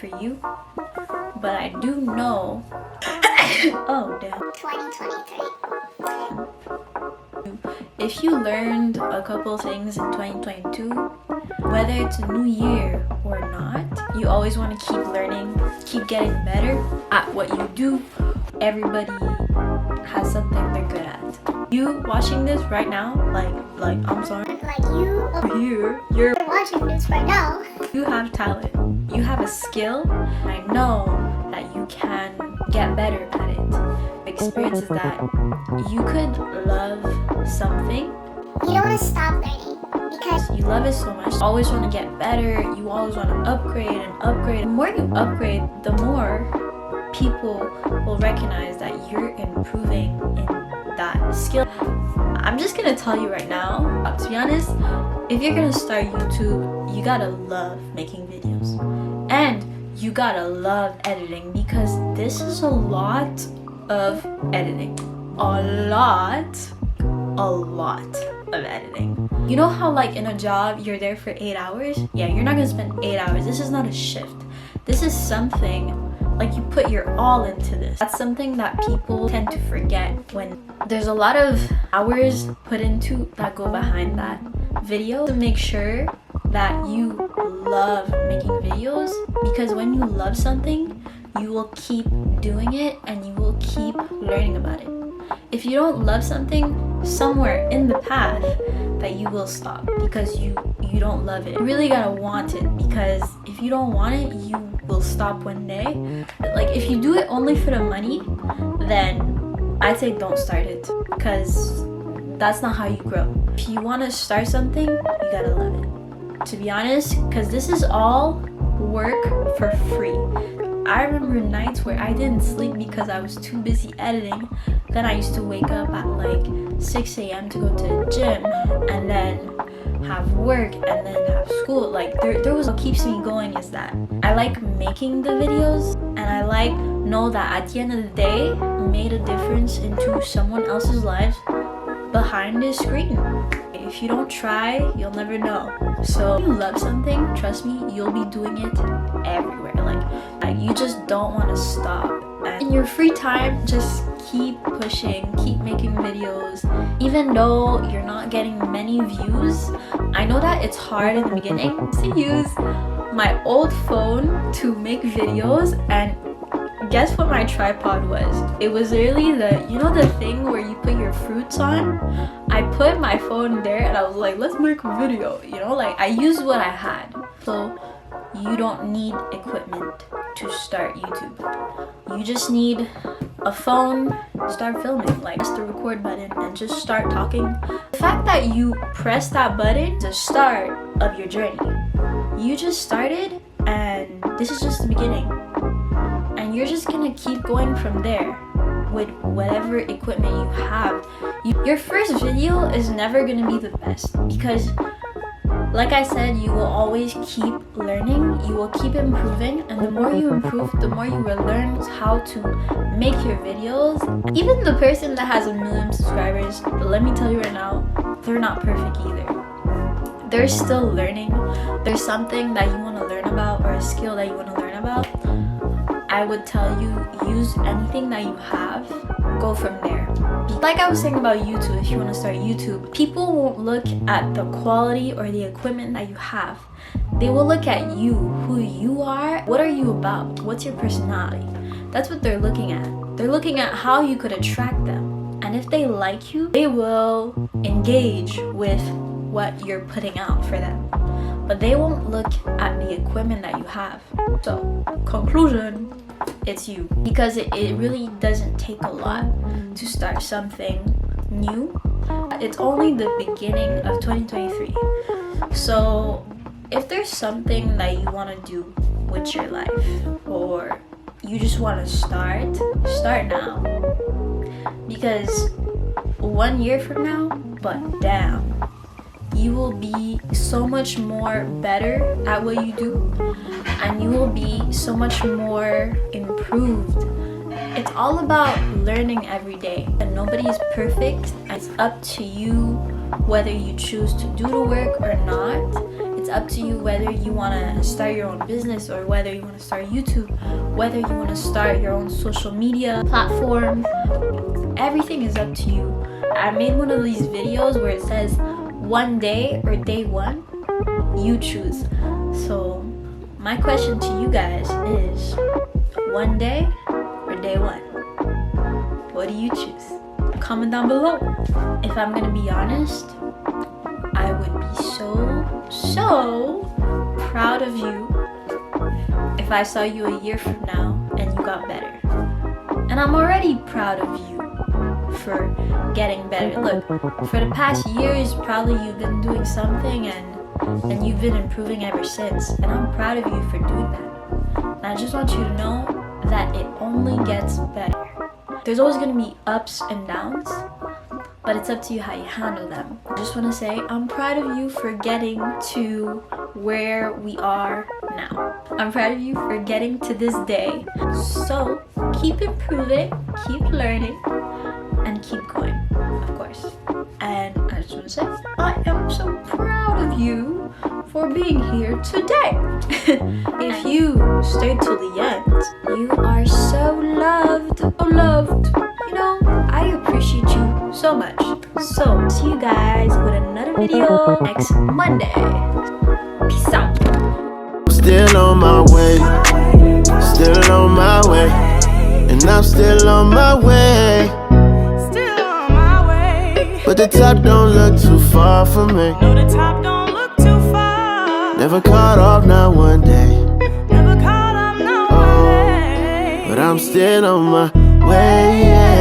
for you, but I do know oh damn, 2023. if you learned a couple things in 2022, whether it's a new year or not, you always want to keep learning, keep getting better at what you do. Everybody has something they're good at. You watching this right now, like I'm sorry, Like you over here, you're watching this right now. you have talent, you have a skill. I know that you can get better at it. Experience is that you could love something, You don't want to stop learning because you love it so much, you always want to get better, you always want to upgrade and upgrade. The more you upgrade, the more people will recognize that you're improving in that skill. I'm just gonna tell you right now, to be honest, if you're gonna start YouTube, you gotta love making videos and you gotta love editing, because this is a lot of editing, a lot of editing. You know how like in a job you're there for 8 hours? Yeah, you're not gonna spend 8 hours. This is not a shift. This is something like you put your all into this. That's something that people tend to forget when there's a lot of hours put into that go behind that video, to make sure that you love making videos, because when you love something, you will keep doing it and you will keep learning about it. If you don't love something, somewhere in the path that you will stop because you don't love it. You really gotta want it, because if you don't want it, you will stop one day. Like if you do it only for the money, then I'd say don't start it, because that's not how you grow. If you want to start something, you gotta love it, to be honest, because this is all work for free. I remember nights where I didn't sleep because I was too busy editing. Then I used to wake up at like 6 a.m. to go to the gym and then have work and then have school. Like there was what keeps me going is that I like making the videos, and I like know that at the end of the day made a difference into someone else's lives behind the screen. If you don't try, you'll never know. So if you love something, trust me, you'll be doing it everywhere. Like you just don't want to stop. And in your free time, just keep pushing, keep making videos. Even though you're not getting many views, I know that it's hard in the beginning to use my old phone to make videos, and guess what my tripod was? It was literally the thing where you put your fruits on. I put my phone there and I was like, let's make a video, like I used what I had. So you don't need equipment to start YouTube. You just need a phone, start filming, like press the record button and just start talking. The fact that you press that button is the start of your journey. You just started, and this is just the beginning. And you're just gonna keep going from there with whatever equipment you have. Your first video is never gonna be the best, because like I said, you will always keep learning, you will keep improving, and the more you improve, the more you will learn how to make your videos. Even the person that has 1 million subscribers, let me tell you right now, they're not perfect either. They're still learning. There's something that you want to learn about or a skill that you want to learn about. I would tell you, use anything that you have, go from there. Like I was saying about YouTube, if you want to start YouTube, people won't look at the quality or the equipment that you have. They will look at you, who you are, what are you about, what's your personality. That's what they're looking at. They're looking at how you could attract them. And if they like you, they will engage with what you're putting out for them. But they won't look at the equipment that you have. So, conclusion, it's you. Because it really doesn't take a lot to start something new. It's only the beginning of 2023. So, if there's something that you want to do with your life, or you just want to start now. Because 1 year from now, but damn, you will be so much more better at what you do, and you will be so much more improved. It's all about learning every day, and nobody is perfect. It's up to you whether you choose to do the work or not. It's up to you whether you want to start your own business or whether you want to start YouTube, whether you want to start your own social media platform. Everything is up to you. I made one of these videos where it says one day or day one, you choose. So my question to you guys is one day or day one? What do you choose? Comment down below. If I'm gonna be honest, I would be so proud of you if I saw you a year from now and you got better. And I'm already proud of you for getting better. Look, for the past years, probably you've been doing something and you've been improving ever since. And I'm proud of you for doing that. And I just want you to know that it only gets better. There's always going to be ups and downs, but it's up to you how you handle them. I just want to say I'm proud of you for getting to where we are now. I'm proud of you for getting to this day. So keep improving, keep learning, and keep going, of course. And I just want to say I am so proud of you for being here today. If you stayed till the end, you are so loved, You know, I appreciate you so much. So see you guys with another video next Monday. Peace out. Still on my way, still on my way, and I'm still on my way. But the top don't look too far from me. No, the top don't look too far. Never caught off, not one day. Never caught up, no one day. But I'm still on my way, yeah.